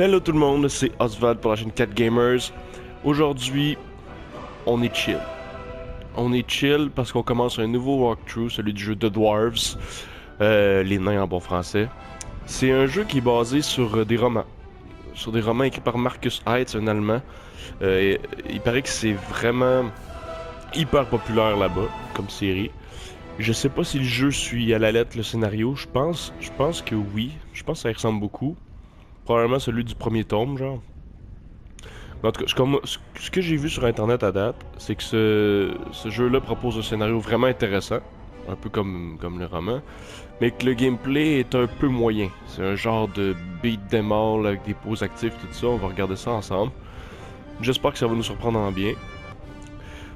Hello tout le monde, c'est Oswald pour la chaîne CatGamers. Aujourd'hui, on est chill. On est chill parce qu'on commence un nouveau walkthrough, celui du jeu de Dwarves, les nains en bon français. C'est un jeu qui est basé sur des romans. Sur des romans écrits par Markus Heitz, un Allemand. Il paraît que c'est vraiment hyper populaire là-bas, comme série. Je sais pas si le jeu suit à la lettre le scénario, je pense que oui. Je pense que ça y ressemble beaucoup. Probablement celui du premier tome, genre. Mais en tout cas, ce que j'ai vu sur internet à date, c'est que ce jeu-là propose un scénario vraiment intéressant, un peu comme le roman, mais que le gameplay est un peu moyen. C'est un genre de beat them all avec des pauses actives, tout ça. On va regarder ça ensemble. J'espère que ça va nous surprendre en bien.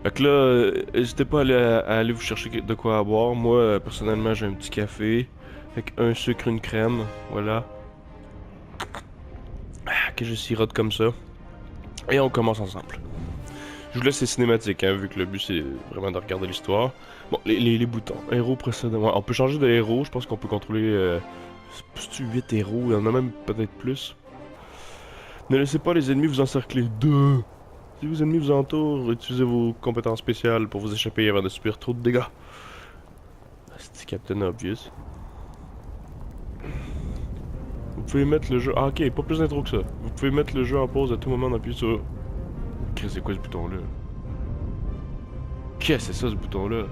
Fait que là, n'hésitez pas à aller vous chercher de quoi à boire. Moi, personnellement, j'ai un petit café avec un sucre, une crème, voilà. Que je sirote comme ça. Et on commence ensemble. Je vous laisse les cinématiques, hein, vu que le but c'est vraiment de regarder l'histoire. Bon, les boutons. Héros précédemment. On peut changer de héros, je pense qu'on peut contrôler... c'est 8 héros, il y en a même peut-être plus. Ne laissez pas les ennemis vous encercler. Si vos ennemis vous entourent, utilisez vos compétences spéciales pour vous échapper avant de subir trop de dégâts. C'est Captain Obvious. Vous pouvez mettre le jeu... Ah ok, pas plus d'intro que ça. Vous pouvez mettre le jeu en pause à tout moment en appuyant sur... Qu'est-ce que c'est quoi ce bouton-là? Qu'est-ce que c'est ça ce bouton-là?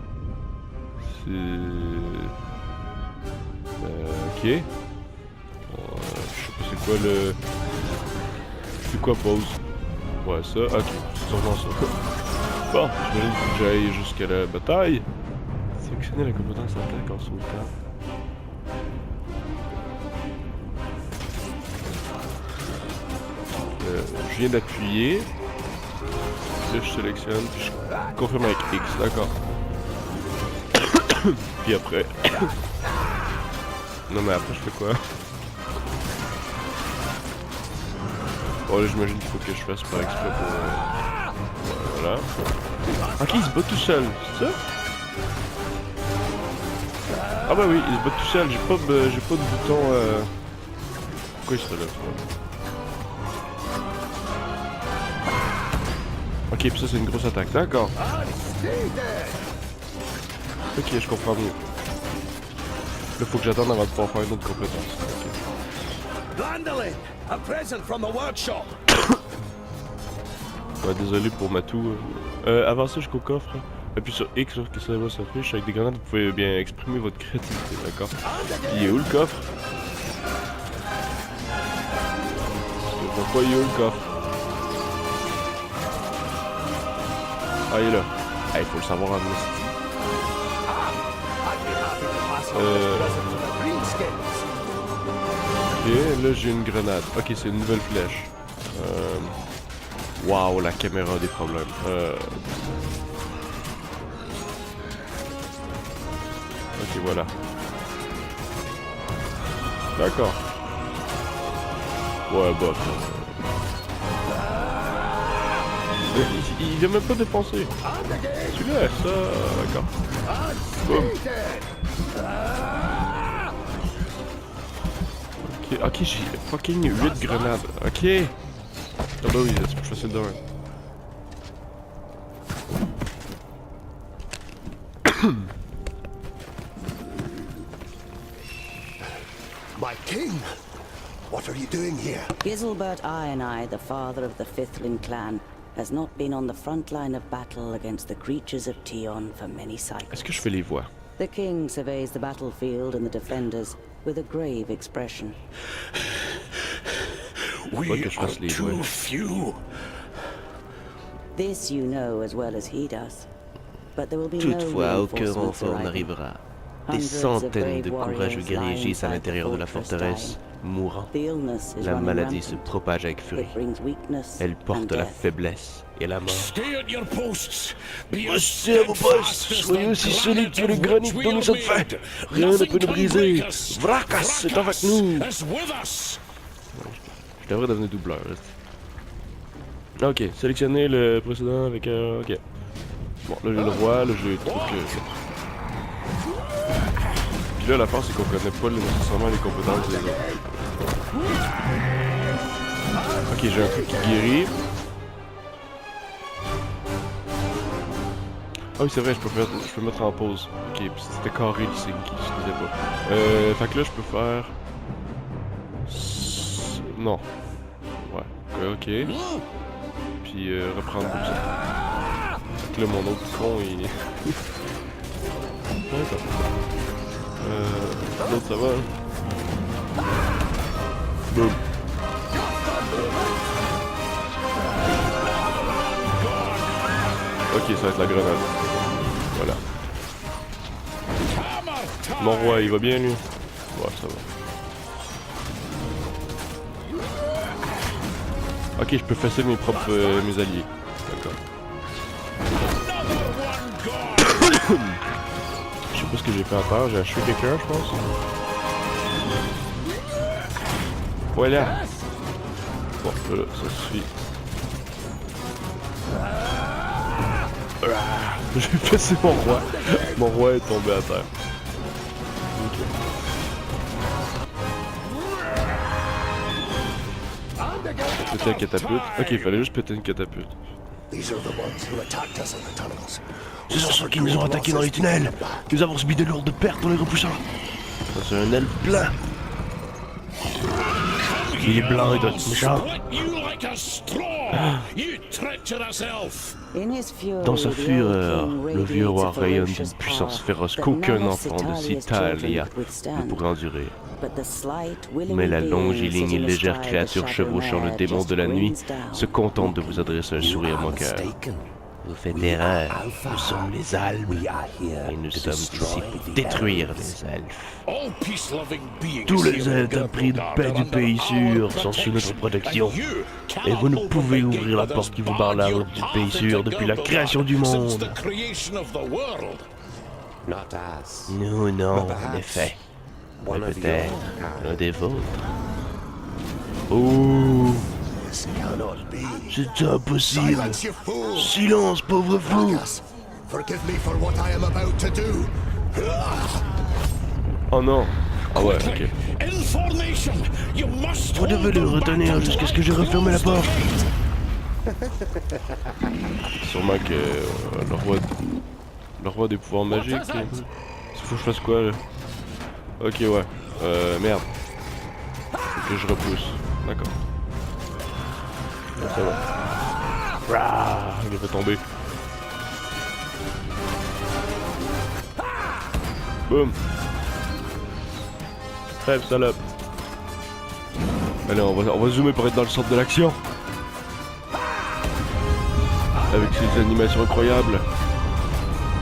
C'est... ok. Je sais pas c'est quoi le... C'est quoi pause? Ouais ça, ok. C'est sûrement ça. Bon, j'imagine que j'aille jusqu'à la bataille. Sélectionnez la compétence attaque en sautant. Je viens d'appuyer. Là, je sélectionne. Puis je confirme avec X, d'accord. Puis après. Non, mais après, je fais quoi? Bon, là, j'imagine qu'il faut que je fasse par exprès pour. Voilà. Ok, il se bat tout seul, c'est ça? Ah, bah oui, il se bat tout seul. J'ai pas de bouton. Pourquoi il serait là? Ok, puis ça c'est une grosse attaque, d'accord. Ok, je comprends mieux. Là, faut que j'attende avant de pouvoir faire une autre compétence. Okay. Ouais, désolé pour ma toux. Avancez jusqu'au coffre. Appuyez sur X lorsque ça va s'afficher. Avec des grenades, vous pouvez bien exprimer votre créativité, d'accord. Puis il est où le coffre? Je vois pas, il est où le coffre? Ah, il est là. Ah, il faut le savoir en esti. Ok, là j'ai une grenade. Ok, c'est une nouvelle flèche. Waouh, la caméra a des problèmes. Ok, voilà. D'accord. Ouais, bof. Il vient même pas dépenser. Celui-là, ça, d'accord. Boum. Ok, j'ai fucking 8 grenades. Ok. Ah bah oui, c'est plus facile d'un. My king! What are you doing here? Giselbert I, the father of the Fifthling clan, has not been on the front line of battle against the creatures of Tion for many cycles. Est-ce que je fais les voix? The king surveys the battlefield and the defenders with a grave expression. We are too few. This you know as well as he does. But there will be Toutefois, no aucun renfort n'arrivera. Des centaines de courageux guerriers gisent à l'intérieur de la forteresse, mourant. La maladie se propage avec furie. Elle porte la faiblesse et la mort. Restez à vos postes! Soyez aussi solides que le granit dont nous sommes faits! Rien ne peut nous briser! Vracas est avec nous! Je devrais devenir doubleur. Ok, sélectionnez le précédent avec... ok. Bon, là j'ai le roi, là j'ai le truc... Puis là, la force, c'est qu'on connaît pas nécessairement les compétences des autres. Ok, j'ai un truc qui guérit. Ah oui, c'est vrai, je peux mettre en pause. Ok, puis c'était carré le signe qui se disait pas. Fait que là, je peux faire... Non. Ouais, ok. Puis reprendre comme ça. Fait que là, mon autre con, il... D'accord. L'autre, ça va, hein? Boum. Ok, ça va être la grenade. Voilà. Mon roi, il va bien, lui? Ouais, ça va. Ok, je peux fesser mes propres... mes alliés. D'accord. Je sais pas ce que j'ai fait à terre, j'ai acheté quelqu'un, je pense. Voilà. Bon, là, ça suffit. J'ai fessé mon roi. Mon roi est tombé à terre. Okay. Péter une catapulte. Ok, il fallait juste péter une catapulte. Ce sont ceux qui nous ont attaqués dans les tunnels. Nous avons subi de lourdes pertes en les repoussant. Ça, c'est un elfe blanc. Il est blanc et doit être méchant. Dans sa fureur, le vieux roi rayonne d'une puissance féroce qu'aucun enfant de Citalia ne pourrait endurer. Mais la longiligne et légère créature chevauchant le démon de la nuit se contente de vous adresser un sourire moqueur. Vous faites erreur, nous sommes les Alpes, et nous sommes ici pour détruire les elfes. Tous les aides à prix de paix du pays sûr sont sous notre protection. Et vous ne pouvez ouvrir la porte qui vous barre la route du pays sûr depuis la création du monde. Nous, non, en effet. Mais peut-être l'un des vôtres. Oh, c'est impossible. Silence, pauvre fou. Oh non. Ah ouais, ok. Vous devez le retenir jusqu'à ce que je referme la porte. Sûrement que le roi des pouvoirs magiques. Faut que je fasse quoi là? Ok, ouais. Merde. Faut que je repousse. D'accord. Ça va. Rah, il a fait tomber. Boum. Crève, salope. Allez, on va zoomer pour être dans le centre de l'action. Avec ces animations incroyables.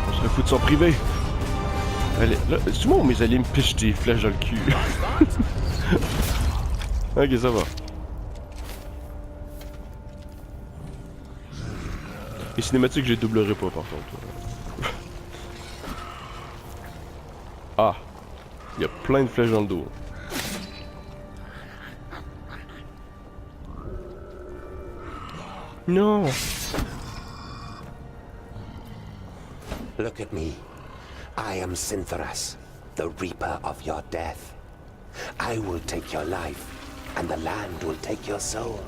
On serait fou de s'en priver. Allez, là, c'est moi où mes alliés me pichent des flèches dans le cul. Ok, ça va. Les cinématiques, je les doublerai pas par contre. Ah! Il y a plein de flèches dans le dos. Non! Look at me. I am Synthoras, the reaper of your death. I will take your life, and the land will take your soul.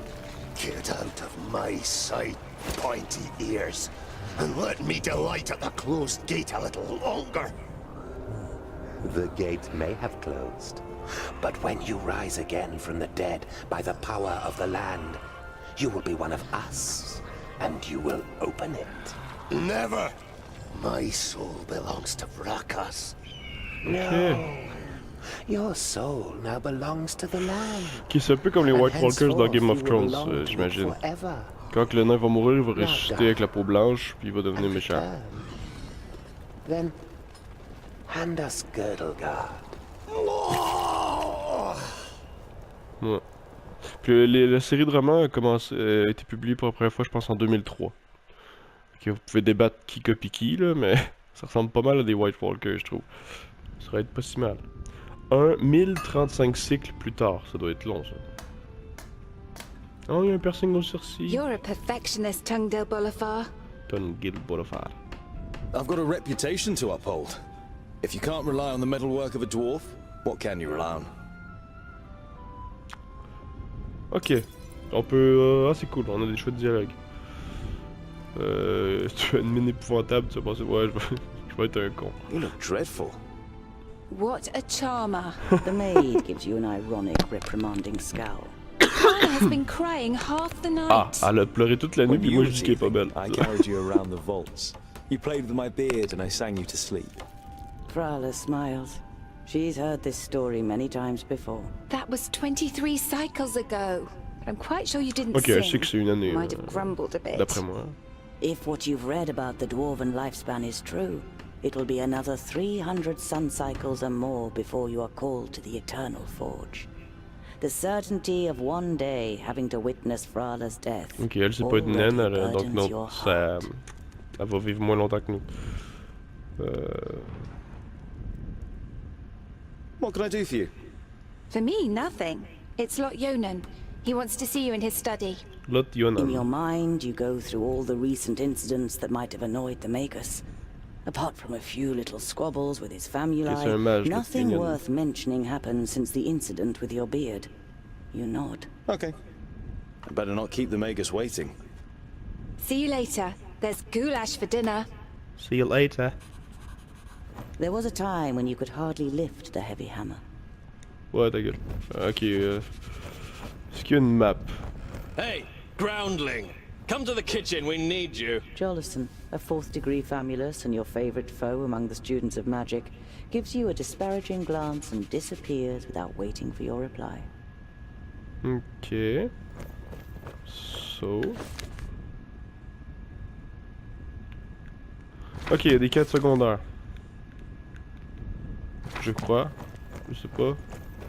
Get out of my sight, pointy ears, and let me delight at the closed gate a little longer. The gate may have closed, but when you rise again from the dead by the power of the land, you will be one of us, and you will open it. Never! My soul belongs to Vrakas. No. Your soul now belongs to the land. Qui c'est un peu comme les White Walkers dans Game of Thrones, j'imagine. Quand le nain va mourir, il va ressusciter avec la peau blanche, puis il va devenir méchant. Then, hand us Girdlegard. Ouais. Puis la série de romans a été publiée pour la première fois, je pense, en 2003. Okay, vous pouvez débattre qui copie qui, là, mais ça ressemble pas mal à des White Walkers, je trouve. Ça va être pas si mal. 1035 cycles plus tard, ça doit être long, ça. Oh, il y a un piercing au sourcil. You're a perfectionist, Tungdil Bolafar. Tungdil Bolafar. I've got a reputation to uphold. If you can't rely on the metalwork of a dwarf, what can you rely on? Ok. On peut... ah, c'est cool, on a des choix de dialogue. Tu as une mine épouvantable, tu vas penser, ouais, je vais être un con. You look dreadful. What a charmer. The maid gives you an ironic, reprimanding scowl. Anna has been crying half the night. Ah, elle a pleuré toute la nuit, puis moi je dis qu'elle est pas belle. I carried you around the vaults. You played with my beard and I sang you to sleep. Frala smiles. She's heard this story many times before. That was 23 cycles ago. I'm quite sure you didn't Ok, sing. je sais que c'est une année, Might have grumbled a bit. d'après moi. If what you've read about the dwarven lifespan is true, it will be another 300 sun cycles or more before you are called to the Eternal Forge. The certainty of one day having to witness Frala's death. Ok, elle c'est pas une naine, donc burdens non, your ça, heart. elle va vivre moins longtemps que nous. What can I do for you? For me, nothing. It's Lot Yonan. He wants to see you in his study. Lot In your Yonan. mind, you go through all the recent incidents that might have annoyed the Magus. Apart from a few little squabbles with his family, C'est un mage, Lot nothing Yonan. worth mentioning happened since the incident with your beard. You nod. Okay. I better not keep the Magus waiting. See you later. There's goulash for dinner. See you later. There was a time when you could hardly lift the heavy hammer. Ouais, ta gueule. Ok, est-ce qu'il y a une map? Hey, groundling! Come to the kitchen, we need you. Jolison, a fourth-degree famulus and your favorite foe among the students of magic, gives you a disparaging glance and disappears without waiting for your reply. Ok. So... Ok, il y a des quêtes secondaires. Je crois. Je sais pas.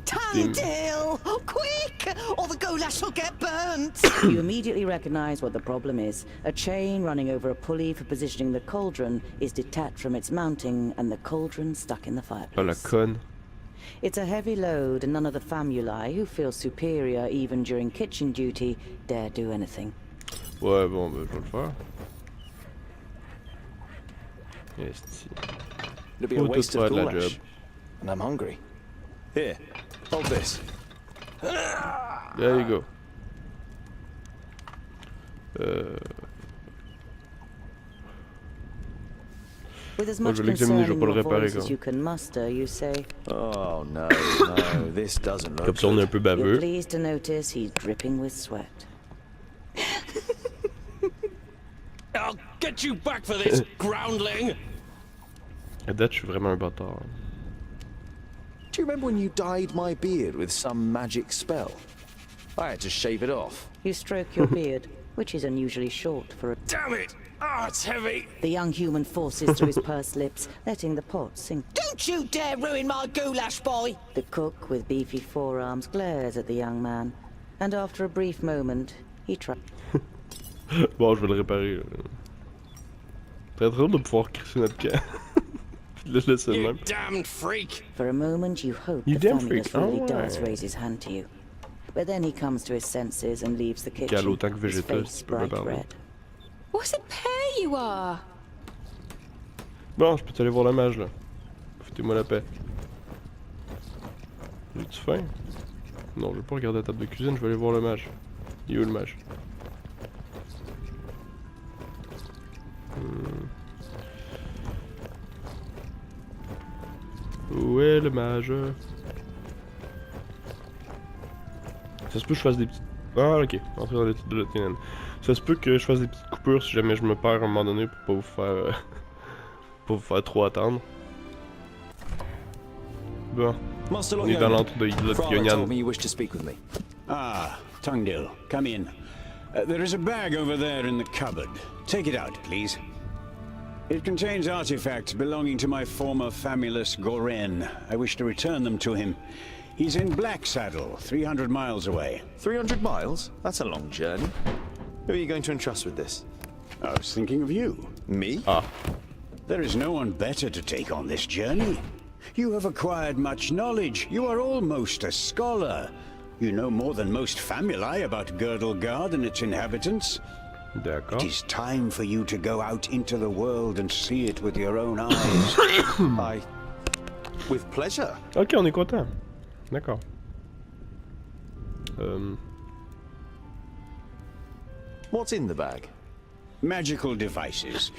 Tandil! Quick! Or the goulash will get burnt! You immediately recognize what the problem is. A chain running over a pulley for positioning the cauldron is detached from its mounting and the cauldron stuck in the Ah, la fireplace. conne. It's a heavy load and none of the famuli, who feel superior even during kitchen duty, dare do anything. Ouais, bon, ben, je vais le faire. Esti. It'd be a Faut waste tout of faire de la goulash. job. And I'm hungry. Here, hold this. There you go. With as Moi, much je vais l'examiner, je vais concern pas in le your réparer, voice as quoi. you can muster, you say, Oh no, no, this doesn't look Comme ça, on est un peu you're baveux. pleased to notice he's dripping with sweat. I'll get you back for this, groundling! À date, je suis vraiment un bâtard. Do you remember when you dyed my beard with some magic spell? I had to shave it off. You stroke your beard, which is unusually short for a... Damn it! Ah, it's heavy! The young human forces through his pursed lips, letting the pot sink. Don't you dare ruin my goulash, boy! The cook, with beefy forearms, glares at the young man, and after a brief moment, he tries... Bon, je vais le réparer. Très drôle de pouvoir crisser notre camp. Puis de le laisser de You même. damned freak! For a moment, you hope You the damn famulus freak. really Oh, does ouais. raise his hand to you. But then he comes to his senses and leaves the kitchen, Cale autant que his végétal, face si tu peux me bright parler. red. What a pair you are! Bon, je peux aller voir le mage, là. Foutez-moi la paix. J'ai-tu faim? Non, je vais pas regarder la table de cuisine, je vais aller voir le mage. Il est où le mage? Où est le mage? Ça se peut que je fasse des petites... Ah, ok. Entrer dans les titres de la TNN. Ça se peut que je fasse des petites coupures si jamais je me perds à un moment donné pour pas vous faire... pour vous faire trop attendre. Bon. Master On est dans l'entre de Frala Yonian. told me you wish to speak with me. Ah, Tungdil, come in. There is a bag over there in the cupboard. Take it out, please. It contains artifacts belonging to my former famulus Goren. I wish to return them to him. He's in Blacksaddle, 300 miles away. 300 miles? That's a long journey. Who are you going to entrust with this? I was thinking of you. Me? Ah. There is no one better to take on this journey. You have acquired much knowledge. You are almost a scholar. You know more than most famuli about Girdlegard and its inhabitants. D'accord. It is time for you to go out into the world and see it with your own eyes. With pleasure. Ok, on est content. D'accord. What's in the bag? Magical devices.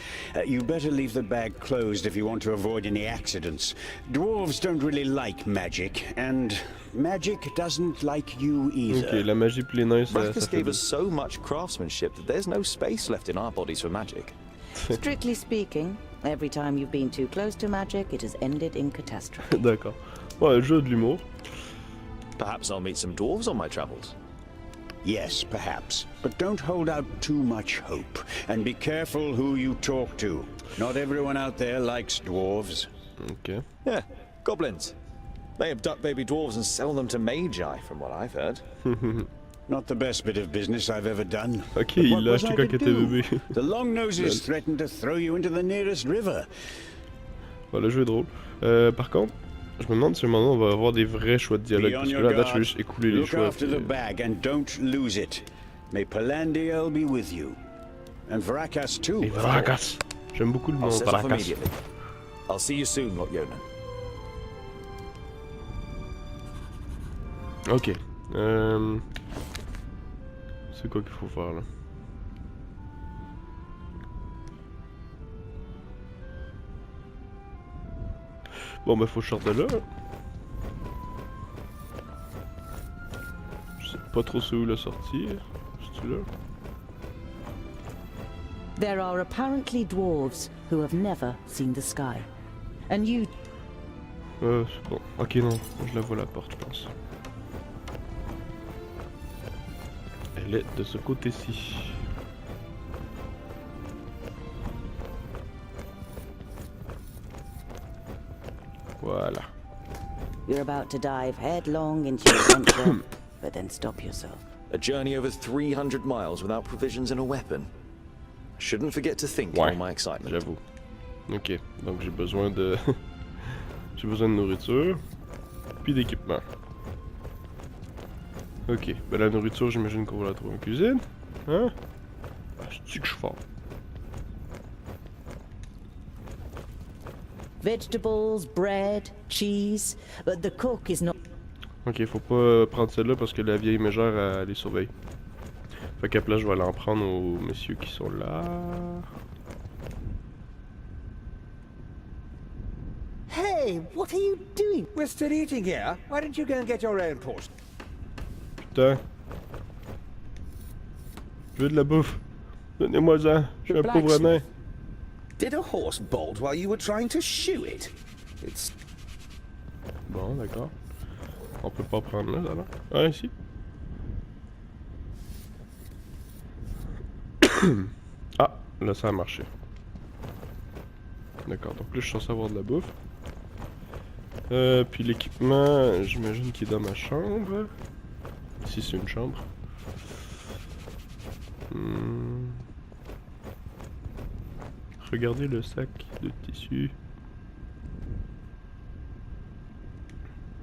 You better leave the bag closed if you want to avoid any accidents. Dwarves don't really like magic, and magic doesn't like you either. Ok, la magie puis les nains, ça Markus fait gave bien. us so much craftsmanship that there's no space left in our bodies for magic. Strictly speaking, every time you've been too close to magic, it has ended in catastrophe. D'accord. Ouais, jeu de l'humour. Perhaps I'll meet some dwarves on my travels. Yes, perhaps. But don't hold out too much hope. And be careful who you talk to. Not everyone out there likes dwarves. Ok. Yeah, goblins. They abduct baby dwarves and sell them to magi, from what I've heard. Not the best bit of business I've ever done. Ok, But il what l'a was acheté I quand to il était do? bébé. The long noses threatened to throw you into the nearest river. Ouais, le jeu est drôle. Par contre, je me demande si à un moment on va avoir des vrais choix de dialogue. Be on Parce que your là, à date, je guard. vais juste écouler les Look choix. after puis, the bag and don't lose it. May Palandiel be with you. And Vrakas too. Et Vrakas. J'aime beaucoup le I'll nom set off Vrakas. immediately. I'll see you soon, Lot Yonan. Ok. C'est quoi qu'il faut faire là? Bon bah faut que je sorte de là. Je sais pas trop c'est où la sortie. C'est-tu là? There are apparently dwarves who have never seen the sky. And you C'est bon. Ok non, je la vois la porte je pense. Elle est de ce côté-ci. Voilà. You're about to dive headlong into your adventure, but then stop yourself. A journey over 300 miles without provisions and a weapon. Shouldn't forget to think Ouais, on my excitement. j'avoue. Ok, donc j'ai besoin de... j'ai besoin de nourriture, puis d'équipement. Ok, ben la nourriture j'imagine qu'on va la trouver en cuisine. Hein? Ah, c'est-tu que je suis fort? Vegetables, bread, cheese, but the cook is not... Ok, faut pas prendre celle-là parce que la vieille mégère, elle les surveille. Fait qu'à place, je vais aller en prendre aux messieurs qui sont là. Hey, what are you doing? We're still eating here. Why don't you go and get your own portion? Putain. Je veux de la bouffe. Donnez-moi-en. Je suis un pauvre nain. Did a horse bolt while you were trying to shoe it? It's... Bon, d'accord. On peut pas prendre là, alors. Ah, ici. Ah, là ça a marché. D'accord, donc là je suis censé avoir de la bouffe. Puis l'équipement, j'imagine qu'il est dans ma chambre. Ici c'est une chambre. Regardez le sac de tissu.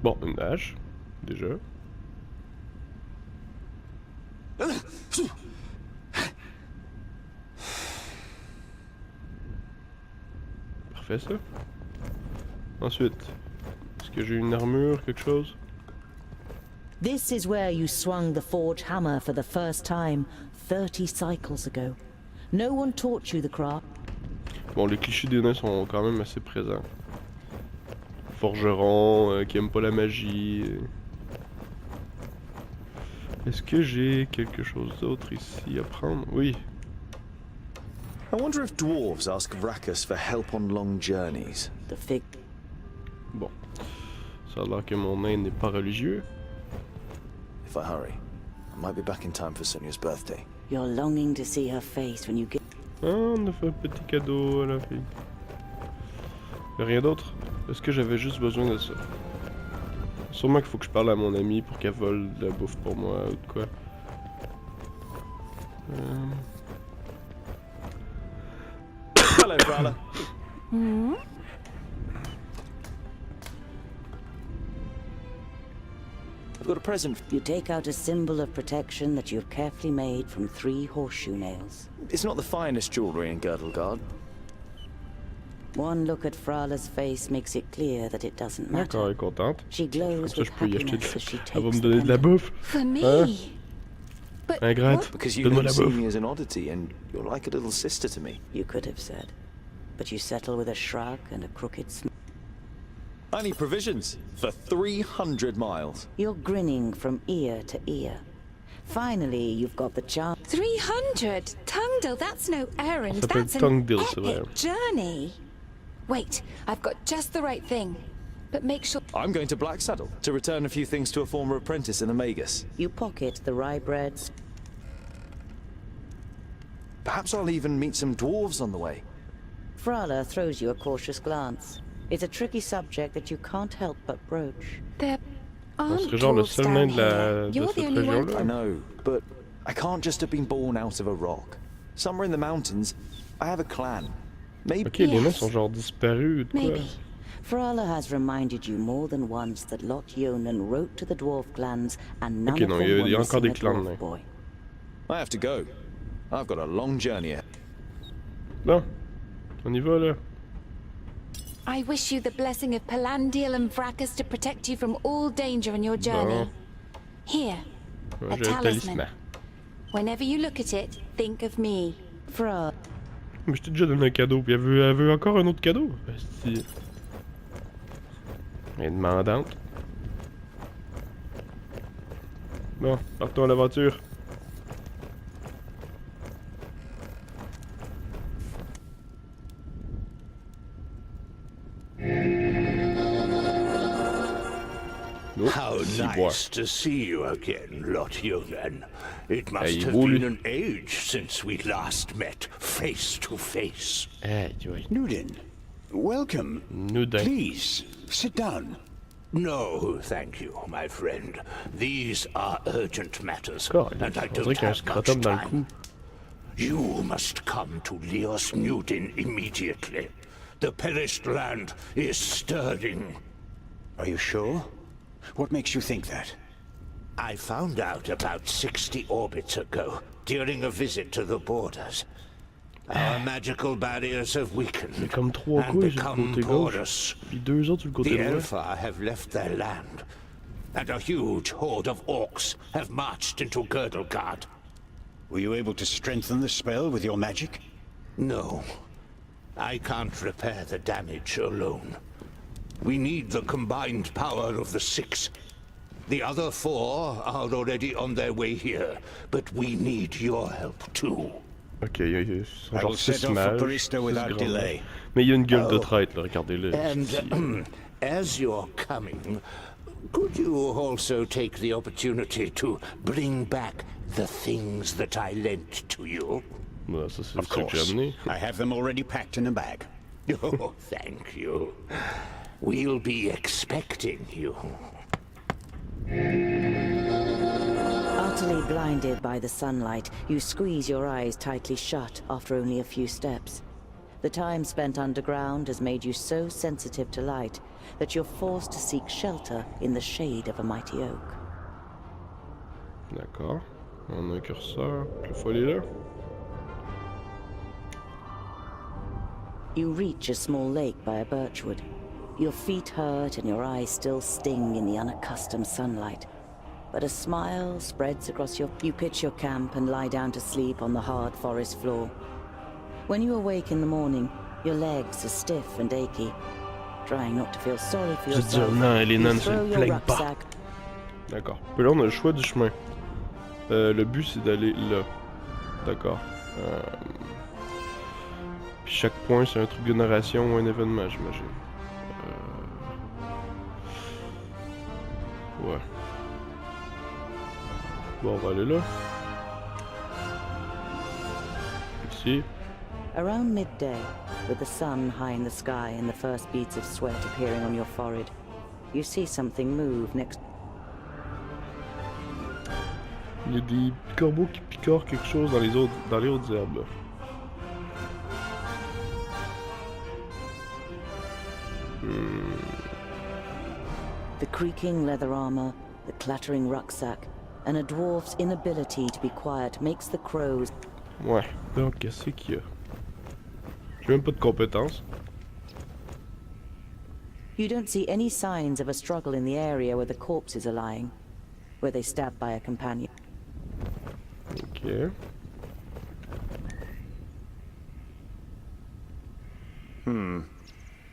Bon, une hache, déjà. Parfait ça. Ensuite, est-ce que j'ai une armure, quelque chose? This is where you swung the forge hammer for the first time 30 cycles ago. No one taught you the craft. Bon, les clichés des nains sont quand même assez présents. Forgeron, qui aime pas la magie. Est-ce que j'ai quelque chose d'autre ici à prendre? Oui. I wonder if dwarves ask Vrakas for help on long journeys. The fig. Bon. Ça a l'air que mon nain n'est pas religieux. If I hurry, I might be back in time for Sonia's birthday. You're longing to see her face when you get... Ah, on a fait un petit cadeau à la fille. Rien d'autre? Est-ce que j'avais juste besoin de ça? Sûrement qu'il faut que je parle à mon ami pour qu'elle vole de la bouffe pour moi ou de quoi. Hello, Prowler. I've got a present. You take out a symbol of protection that you've carefully made from 3 horseshoe nails. It's not the finest jewelry in Girdlegard. One look at Frala's face makes it clear that it doesn't matter. D'accord, elle est contente. She glows Comme ça, with je peux y acheter happiness as she Elle va takes me the donner de la pendant. bouffe. For me. Hein? But Gratte, Because you donne-moi don't la see bouffe. me as an oddity, and you're like a little sister to me. You could have said. But you settle with a shrug and a crooked smile. I need provisions for 300 miles. You're grinning from ear to ear. Finally, you've got the chance. 300? Tungdil, that's no errand. Ça s'appelle That's an Tungdil, c'est vrai. epic journey. Wait, I've got just the right thing. But make sure... I'm going to Black Saddle to return a few things to a former apprentice in Amagus. You pocket the rye breads. Perhaps I'll even meet some dwarves on the way. Frala throws you a cautious glance. It's a tricky subject that you can't help but broach. There On aren't serait genre le dwarves seul down nain de, here. de You're the cette only one. région-là. I know, but I can't just have been born out of a rock. Somewhere in the mountains, I have a clan. Maybe. Ok, les nains sont genre disparus ou de quoi? Maybe. Frala has reminded you more than once that Lot Yonan wrote to the dwarf clans and none Ok, of non, them il were y a encore missing des a clans de dwarf nains. boy. I have to go. I've got a long journey ahead. Bon, on y va là. I wish you the blessing of Palandial and Vracus to protect you from all danger in your journey. Bon. Here, Ouais, a j'ai un talisman. talisman. Whenever you look at it, think of me. Frala. Mais je t'ai déjà donné un cadeau, puis elle veut encore un autre cadeau. Esti. Elle est demandante. Bon, partons à l'aventure. How nice to see you again, Lot Yonan. It must have beau, been lui. an age since we last met face to face. Nudin, welcome. Nudin. Please, sit down. No, thank you, my friend. These are urgent matters, D'accord, and I on dirait don't qu'il y a un have much scrotum dans le cou. time. You must come to Leos Nudin immediately. The perished land is stirring. Are you sure? What makes you think that? I found out about 60 orbits ago, during a visit to the borders. Our magical barriers have weakened Comme trois and couilles sur le become côté gauche, porous. puis deux autres sur le côté The droit. Elfar have left their land, and a huge horde of orcs have marched into Girdlegard. Were you able to strengthen the spell with your magic? No, I can't repair the damage alone. We need the combined power of the 6. The other 4 are already on their way here, but we need your help too. Ok, ils sont I genre will 6 set off for mages. Paristo without 6 delay. grands. Mais il y a une gueule de Oh. traître là, regardez-le. And as you're coming, could you also take the opportunity to bring back the things that I lent to you? Ouais, ça c'est le Of truc que j'ai course. amené. I have them already packed in a bag. Oh, thank you. We'll be expecting you. Utterly blinded by the sunlight, you squeeze your eyes tightly shut after only a few steps. The time spent underground has made you so sensitive to light that you're forced to seek shelter in the shade of a mighty oak. D'accord. On a un curseur. Il faut aller là. You reach a small lake by a birchwood. Your feet hurt and your eyes still sting in the unaccustomed sunlight. But a smile spreads across your... You pitch your camp and lie down to sleep on the hard forest floor. When you awake in the morning, your legs are stiff and achy. Trying not to feel sorry for Je veux dire, yourself, non, les you nains ne throw se your plaignent pas. rucksack. D'accord. Puis là, on a le choix du chemin. Le but, c'est d'aller là. D'accord. Puis chaque point, c'est un truc de narration ou un événement, j'imagine. Ouais. Bon, on va aller là. Ici. Around midday, with the sun high in the sky and the first beads of sweat appearing on your forehead, you see something move next. Il y a des corbeaux qui picorent quelque chose dans les hautes herbes. Là. The creaking leather armor, the clattering rucksack, and a dwarf's inability to be quiet makes the crows. Ouais, donc qu'est-ce qu'il y a? J'ai même pas de compétences. You don't see any signs of a struggle in the area where the corpses are lying. Were they stabbed by a companion? Ok.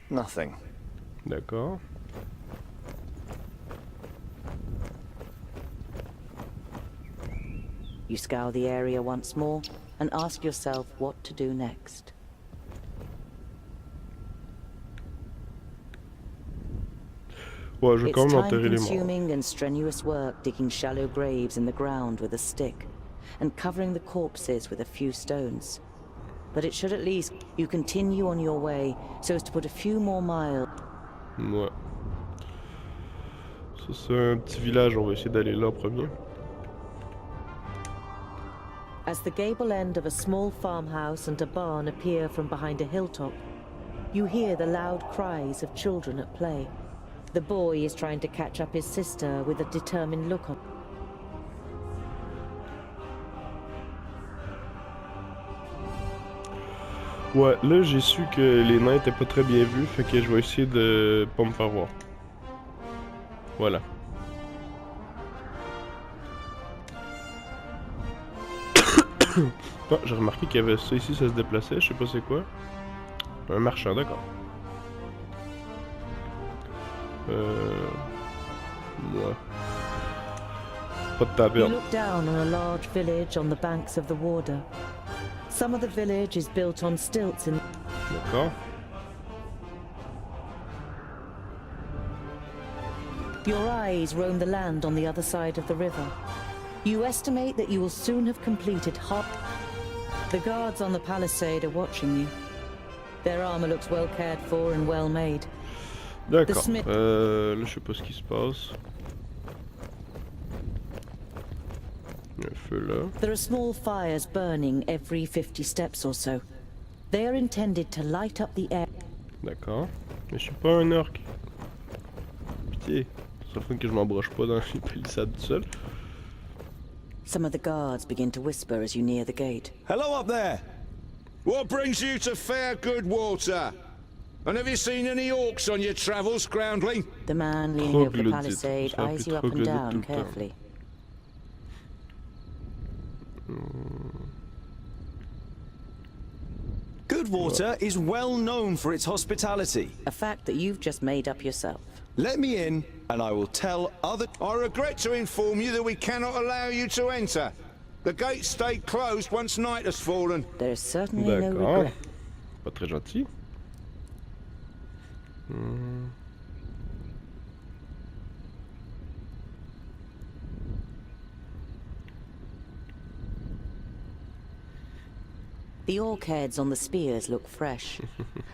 Nothing. D'accord. You scour the area once more and ask yourself what to do next. Ouais, je vais quand It's même enterrer les morts. time-consuming and strenuous work digging shallow graves in the ground with a stick and covering the corpses with a few stones. But it should at least you continue on your way so as to put a few more miles. Ouais. Ça c'est un petit village, on va essayer d'aller là en premier. As the gable end of a small farmhouse and a barn appear from behind a hilltop, you hear the loud cries of children at play. The boy is trying to catch up his sister with a determined look on. Ouais, là j'ai su que les nains étaient pas très bien vus, fait que je vais essayer de pas me faire voir. Voilà. Ah, j'ai remarqué qu'il y avait ça ici, ça se déplaçait, je sais pas c'est quoi. Un marchand, d'accord. Ouais. Pas de taverne. You look down on a large village on the banks of the Warder. Some of the village is built on stilts in... D'accord. Your eyes roam the land on the other side of the river. You estimate that you will soon have completed half... The guards on the palisade are watching you. Their armor looks well cared for and well made. D'accord. Là, je sais pas ce qui se passe. Il y a un feu là. There are small fires burning every 50 steps or so. They are intended to light up the air. D'accord. Mais je suis pas un orc. Pitié. Ça fait que je m'embroche pas dans les palissades tout seul. Some of the guards begin to whisper as you near the gate. Hello up there! What brings you to fair good water? And have you seen any orcs on your travels, groundling? The man leaning over the palisade eyes you up and down carefully. Goodwater is well known for its hospitality. A fact that you've just made up yourself. Let me in, and I will tell other... I regret to inform you that we cannot allow you to enter. The gates stay closed once night has fallen. There is certainly no regret. Pas très gentil. The orc heads on the spears look fresh,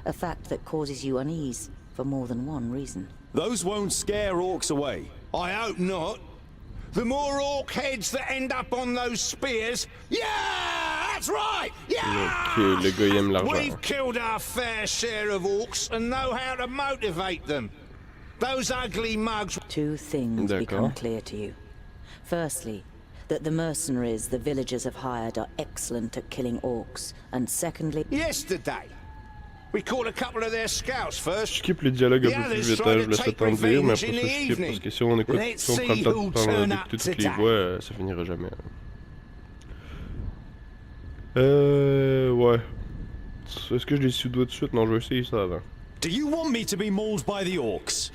a fact that causes you unease for more than one reason. Those won't scare orcs away. I hope not. The more orc heads that end up on those spears, yeah, that's right, yeah! Ok, le gars il aime l'argent. We've killed our fair share of orcs and know how to motivate them. Those ugly mugs... Two things become clear to you. Firstly, that the mercenaries the villagers have hired are excellent at killing orcs, and secondly... Yesterday, we caught a couple of their scouts first. Je skip les dialogues un peu plus vite, je laisse le temps de lire, mais après ça je skip parce que si on écoute, si on prend le temps d'écouter toutes les voix, ça finira jamais. Ouais. Est-ce que je les sous-dois tout de suite? Non, je vais essayer ça avant. Do you want me to be mauled by the orcs?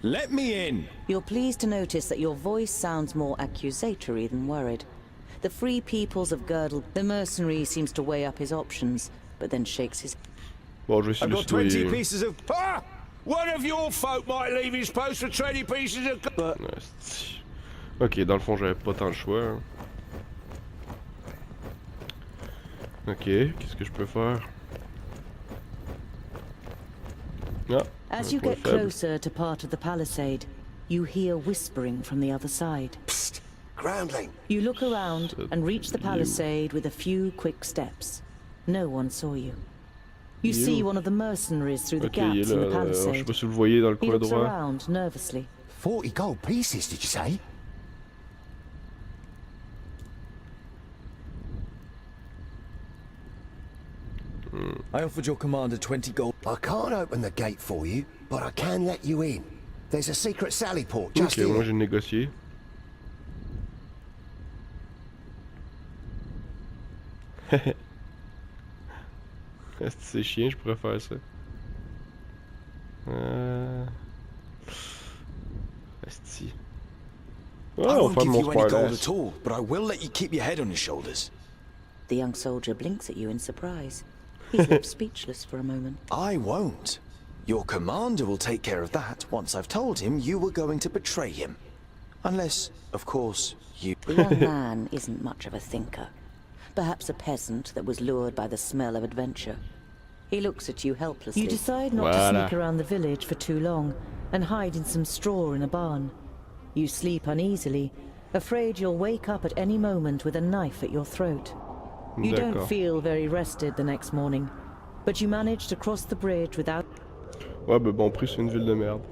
Let me in! You're pleased to notice that your voice sounds more accusatory than worried. The free peoples of Girdle, the mercenary seems to weigh up his options, but then shakes his... Bon, je vais essayer de I've got 20 pieces of... Ah! One of your folk might leave his post for 20 pieces of... Ok, dans le fond, j'avais pas tant le choix. Ok, qu'est-ce que je peux faire? Ah, As you get closer to part of the palisade, you hear whispering from the other side. Psst! Groundling! You look around and reach the palisade with a few quick steps. No one saw you. You see one of the mercenaries through the gaps in the palisade. Je sais pas si vous le voyez dans le He coin looks droit. around nervously. 40 gold pieces, did you say? I offered your commander 20 gold. I can't open the gate for you, but I can let you in. There's a secret sally port just here. Ok, moi j'ai négocié. Si c'est chiant, je pourrais faire ça. Esti. I Oh, on won't va faire give mon you any gold spoilers. at all, but I will let you keep your head on your shoulders. The young soldier blinks at you in surprise. He's left speechless for a moment. I won't. Your commander will take care of that once I've told him you were going to betray him. Unless, of course, you... The young man isn't much of a thinker. Perhaps a peasant that was lured by the smell of adventure. He looks at you helplessly. You decide not to sneak around the village for too long and hide in some straw in a barn. You sleep uneasily, afraid you'll wake up at any moment with a knife at your throat. You don't feel very rested the next morning, but you manage to cross the bridge without... Ouais, ben bon prix, c'est une ville de merde.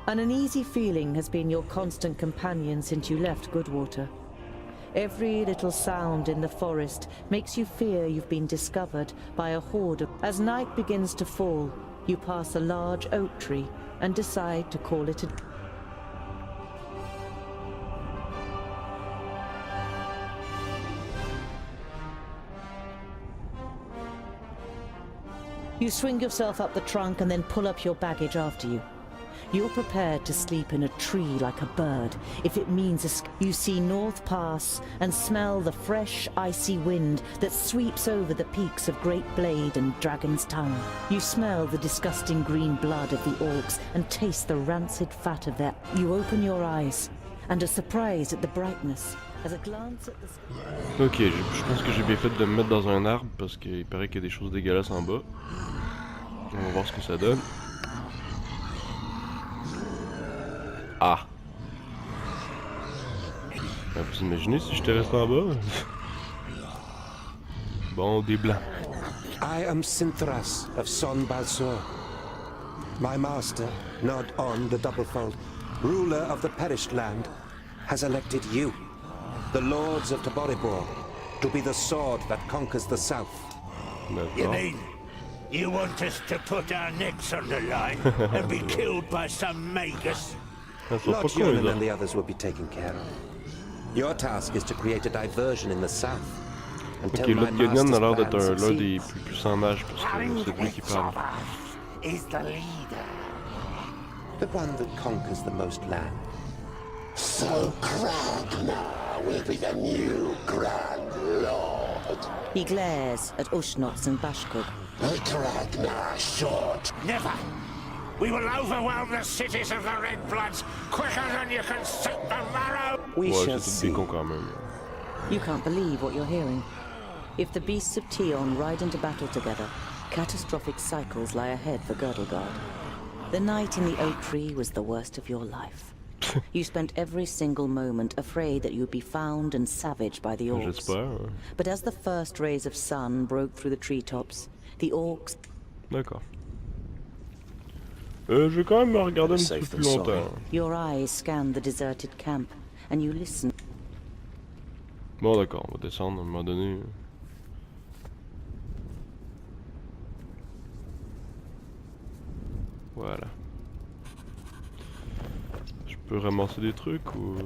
An uneasy feeling has been your constant companion since you left Goodwater. Every little sound in the forest makes you fear you've been discovered by a horde of... As night begins to fall, you pass a large oak tree and decide to call it a... You swing yourself up the trunk and then pull up your baggage after you. You're prepared to sleep in a tree like a bird, if it means you see North Pass and smell the fresh, icy wind that sweeps over the peaks of Great Blade and Dragon's Tongue. You smell the disgusting green blood of the orcs and taste the rancid fat of their... You open your eyes and are surprised at the brightness as a glance at the... Ok, je pense que j'ai bien fait de me mettre dans un arbre parce qu'il paraît qu'il y a des choses dégueulasses en bas. On va voir ce que ça donne. Ah! Vous imaginez si j'étais resté en bas? Bon, des blancs. I am Synthras of Son Balsor. My master, Nod On the Doublefold, ruler of the perished land, has elected you, the lords of Taboribor, to be the sword that conquers the south. You mean you want us to put our necks on the line and be killed by some magus? Lord Yonan and the others will be taken care of. Your task is to create a diversion in the south. Ok, Lord Yonan a l'air d'être l'un des plus puissants mages parce que c'est lui qui parle. Is the leader. The one that conquers the most land. So Kragnar will be the new Grand Lord. He glares at Ushnots and Bashkug. Kragnar short. Never! We will overwhelm the cities of the Red Bloods quicker than you can suck the marrow! We shall see. You can't believe what you're hearing. If the beasts of Tion ride into battle together, catastrophic cycles lie ahead for Girdlegard. The night in the oak tree was the worst of your life. You spent every single moment afraid that you'd be found and savaged by the orcs. But as the first rays of sun broke through the treetops, the orcs... D'accord. Je vais quand même me regarder un petit peu plus longtemps. Your eyes scanned the deserted camp, and you listened. Bon d'accord, on va descendre à un moment donné. Voilà. Je peux ramasser des trucs ou...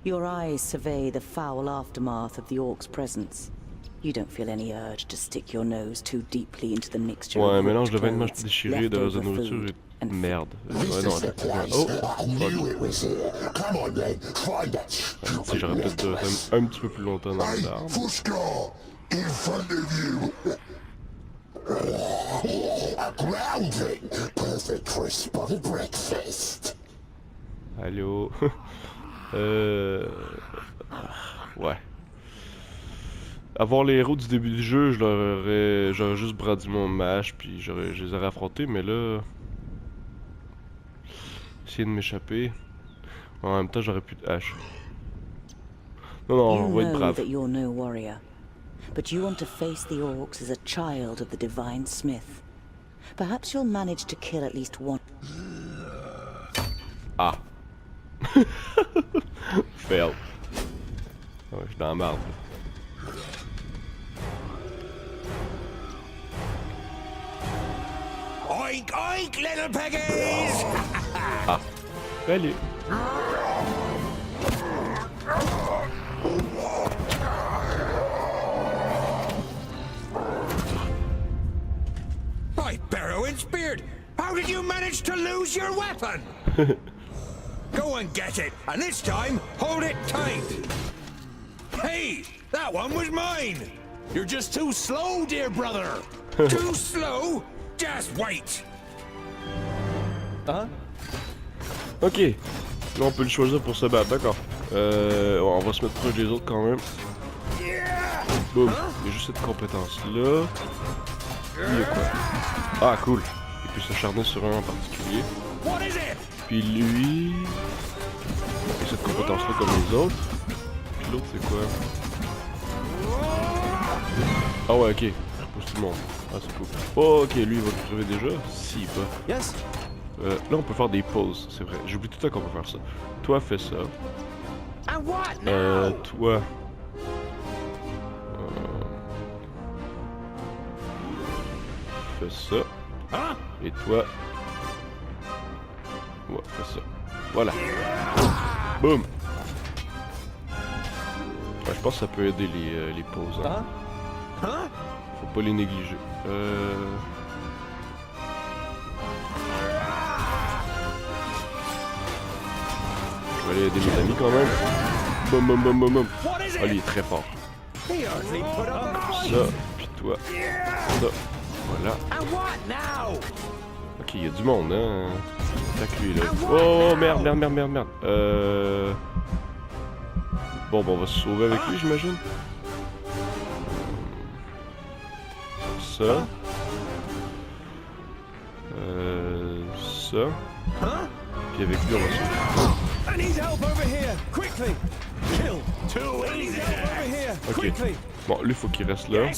Your eyes survey the foul aftermath of the orc's presence. You don't feel any urge to stick your nose too deeply into the mixture. Ouais, un mélange de vêtements déchirés, de reste de nourriture et de merde. Ouais, non, oh! Si j'aurais peut-être dû rester un petit peu plus longtemps dans l'arbre. Allô? Ouais. Avoir les héros du début du jeu, j'aurais juste brandi mon mâche puis je les aurais affrontés, mais là... Essayer de m'échapper. En même temps, j'aurais plus de hache. Non, non, on va être brave. You're no warrior, but you want to face the orcs as a child of the divine smith. Perhaps you'll manage to kill at least one. Ah. Fail. Ouais, je suis dans la merde. Oink oink, little piggies! Ah. Salut. By Barrow and Speared! How did you manage to lose your weapon? Go and get it, and this time, hold it tight. Hey, that one was mine. You're just too slow, dear brother. Too slow? Just wait. Hein? Ok. Là, on peut le choisir pour se battre, d'accord. On va se mettre proche des autres quand même. Boum. Il y a juste cette compétence-là. Il y a quoi? Ah, cool. Il peut s'acharner sur un en particulier. Puis lui... Il a cette compétence-là comme les autres. Puis l'autre, c'est quoi? Ah ouais, ok. Il repousse tout le monde. Ah, c'est cool. Oh, ok, lui, il va le crever déjà. Si, pas. Yes. Là, on peut faire des pauses, c'est vrai. J'oublie tout le temps qu'on peut faire ça. Toi, fais ça. Toi... Fais ça. Et toi... Ouais, fais ça. Voilà. Boum. Ouais, je pense que ça peut aider les pauses. Hein. Faut pas les négliger. Je vais aller aider mes amis quand même. Boum boum boum boum boum. Ah, lui il est très fort. Ça, puis toi. Ça. Voilà. Ok, il y a du monde, hein. Tac lui là. Oh merde, merde, merde, merde, merde. Bon, on va se sauver avec lui, j'imagine. Ça. Ça. Puis avec lui, on va se sauver. Ok. Bon, lui, faut qu'il reste là.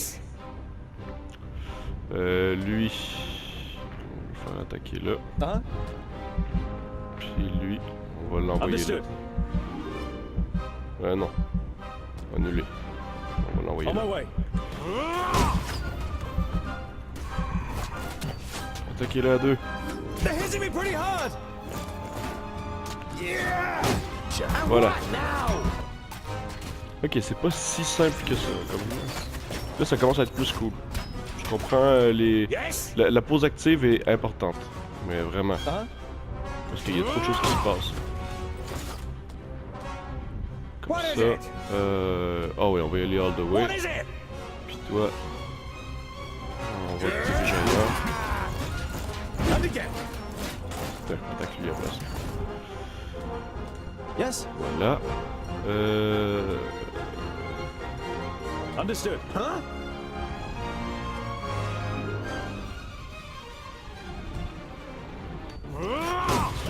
Lui, on va le faire attaquer là. Puis lui, on va l'envoyer là. Non. Annuler. On va l'envoyer là. Attaquer là à deux. Voilà. Ok, c'est pas si simple que ça. Comme... Là, ça commence à être plus cool. Je comprends la pause active est importante. Mais vraiment. Parce qu'il y a trop de choses qui se passent. Comme ça. Ah oui, on va y aller all the way. Puis toi, on va te diriger ailleurs. Putain, attaque lui à place. Yes. Voilà. Understood.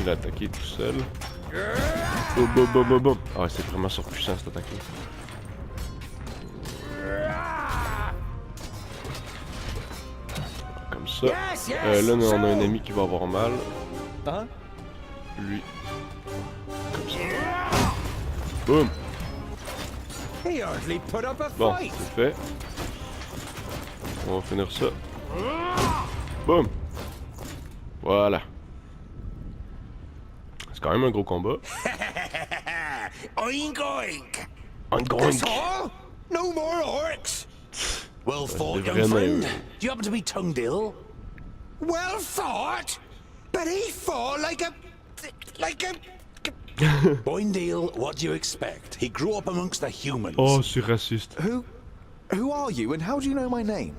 Il a attaqué tout seul. Boum, boum, boum, boum, boum. Ah, c'est vraiment surpuissant cette attaque-là. Comme ça. Là, on a un ennemi qui va avoir mal. Lui. Comme ça. Boum. Bon, c'est fait. On va finir ça. Boum. Voilà. C'est quand même un gros combat. Oink oink. Oink oink. That's all? No more orcs. Well fought, young friend. Do you happen to be tongued ill? Well fought? But he fought like a... Boindale, what do you expect? He grew up amongst the humans. Oh, c'est raciste. Who are you and how do you know my name?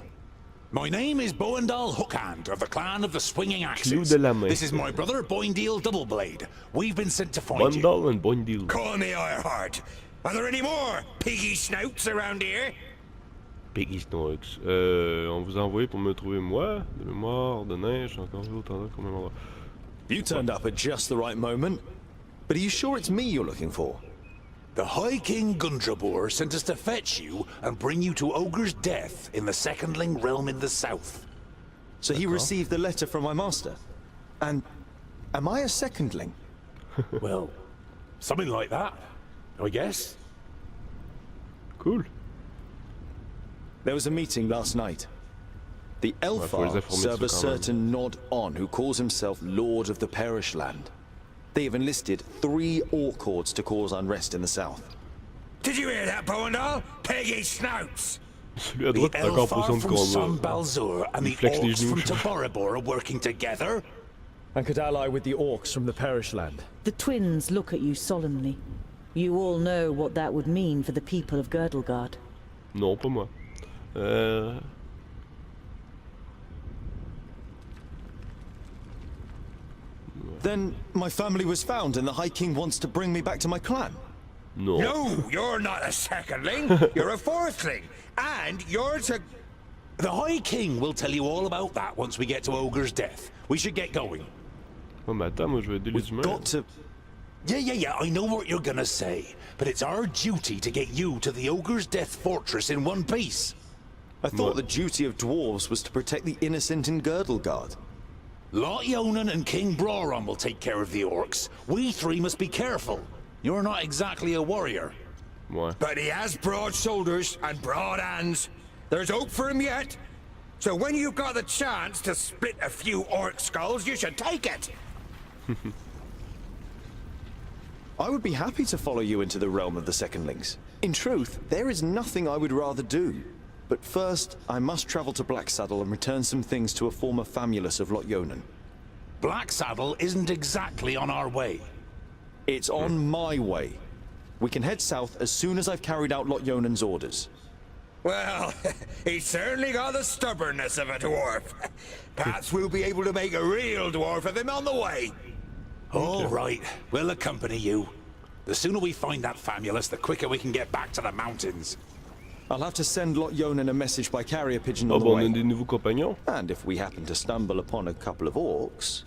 My name is Boindale Hookhand of the clan of the Swinging Axes. de la main. This is my brother Boindale Doubleblade. We've been sent to find Boindale and Boindale. Call me Ironheart. Are there any more piggy snouts around here? Piggy snouts. On vous a envoyé pour me trouver moi, de mémoire, de neige, encore vu autant qu'on même endroit. You turned up at just the right moment. But are you sure it's me you're looking for? The High King Gundrabur sent us to fetch you and bring you to Ogre's death in the Secondling realm in the south. So he received the letter from my master? And am I a secondling? Well, something like that, I guess. Cool. There was a meeting last night. The Elfar serve a certain Nod On who calls himself Lord of the Perish Land. They have enlisted 3 orc hordes to cause unrest in the south. Did you hear that, Boandal? Peggy snouts! Celui à droite est encore en position de combat. Balzur and the flex les orcs genoux. from Taboribor are working together? And could ally with the orcs from the Perish Land. The twins look at you solemnly. You all know what that would mean for the people of Girdlegard. Non, pas moi. Then my family was found and the High King wants to bring me back to my clan. No. No, you're not a secondling. You're a fourthling. And you're to... The High King will tell you all about that once we get to Ogre's death. We should get going. Oh, mais attends, moi je vais aider les humains. Got to... Yeah, I know what you're gonna say. But it's our duty to get you to the Ogre's Death Fortress in one piece. I thought the duty of dwarves was to protect the innocent in Girdlegard. Lot Yonan and King Broron will take care of the orcs. We 3 must be careful. You're not exactly a warrior. Ouais. But he has broad shoulders and broad hands. There's hope for him yet. So when you've got the chance to split a few orc skulls, you should take it. I would be happy to follow you into the realm of the secondlings. In truth, there is nothing I would rather do. But first, I must travel to Blacksaddle and return some things to a former famulus of Lot Yonan. Blacksaddle isn't exactly on our way. It's on my way. We can head south as soon as I've carried out Lot Yonan's orders. Well, he's certainly got the stubbornness of a dwarf. Perhaps we'll be able to make a real dwarf of him on the way. All right, we'll accompany you. The sooner we find that famulus, the quicker we can get back to the mountains. I'll have to send Lot Yonan a message by carrier pigeon Oh, on the bon, way. on a des nouveaux compagnons. And if we happen to stumble upon a couple of orcs...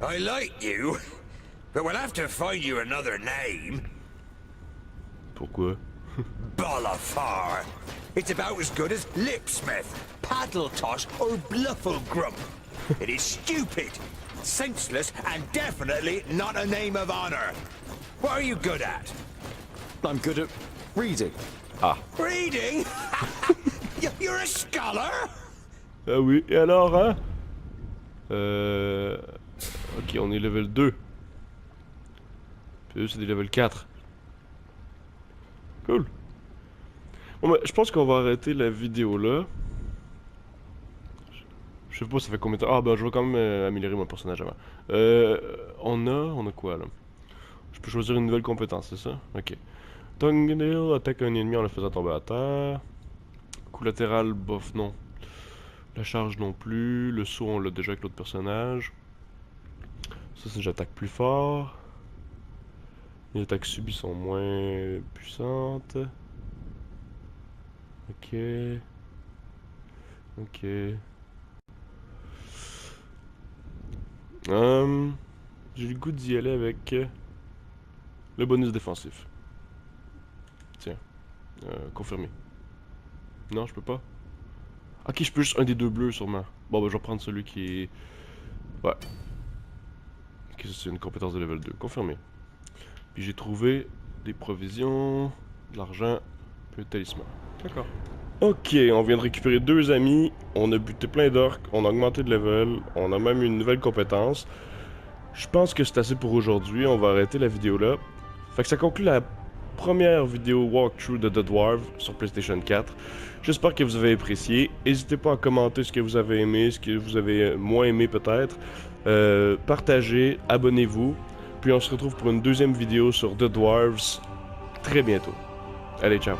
I like you, but we'll have to find you another name. Pourquoi? Bolafar. It's about as good as Lipsmith, Paddletosh, or Blufflegrump. It is stupid, senseless, and definitely not a name of honor. What are you good at? I'm good at reading. Ah. Reading? You're a scholar? Ah oui, et alors, hein? Ok, on est level 2. Puis eux, c'est des level 4. Cool. Bon, ben, je pense qu'on va arrêter la vidéo là. Je sais pas ça fait combien de temps. Ah, ben, je vais quand même améliorer mon personnage avant. On a quoi là? Je peux choisir une nouvelle compétence, c'est ça? Ok. Tongue attaque un ennemi en le faisant tomber à terre. Coup latéral, bof, non. La charge non plus. Le saut, on l'a déjà avec l'autre personnage. Ça, c'est j'attaque plus fort. Les attaques subies sont moins puissantes. Ok. Ok. J'ai le goût d'y aller avec le bonus défensif. Tiens. Confirmer. Non, je peux pas. Ok, je peux juste un des deux bleus sûrement. Bon, ben je vais prendre celui qui est... Ouais. Ok, ça c'est une compétence de level 2. Confirmé. Puis j'ai trouvé des provisions, de l'argent, puis un talisman. D'accord. Ok, on vient de récupérer 2 amis, on a buté plein d'orques, on a augmenté de level, on a même une nouvelle compétence. Je pense que c'est assez pour aujourd'hui, on va arrêter la vidéo là. Fait que ça conclut la première vidéo walkthrough de The Dwarves sur PlayStation 4. J'espère que vous avez apprécié. N'hésitez pas à commenter ce que vous avez aimé, ce que vous avez moins aimé peut-être. Partagez, abonnez-vous. Puis on se retrouve pour une deuxième vidéo sur The Dwarves très bientôt. Allez, ciao!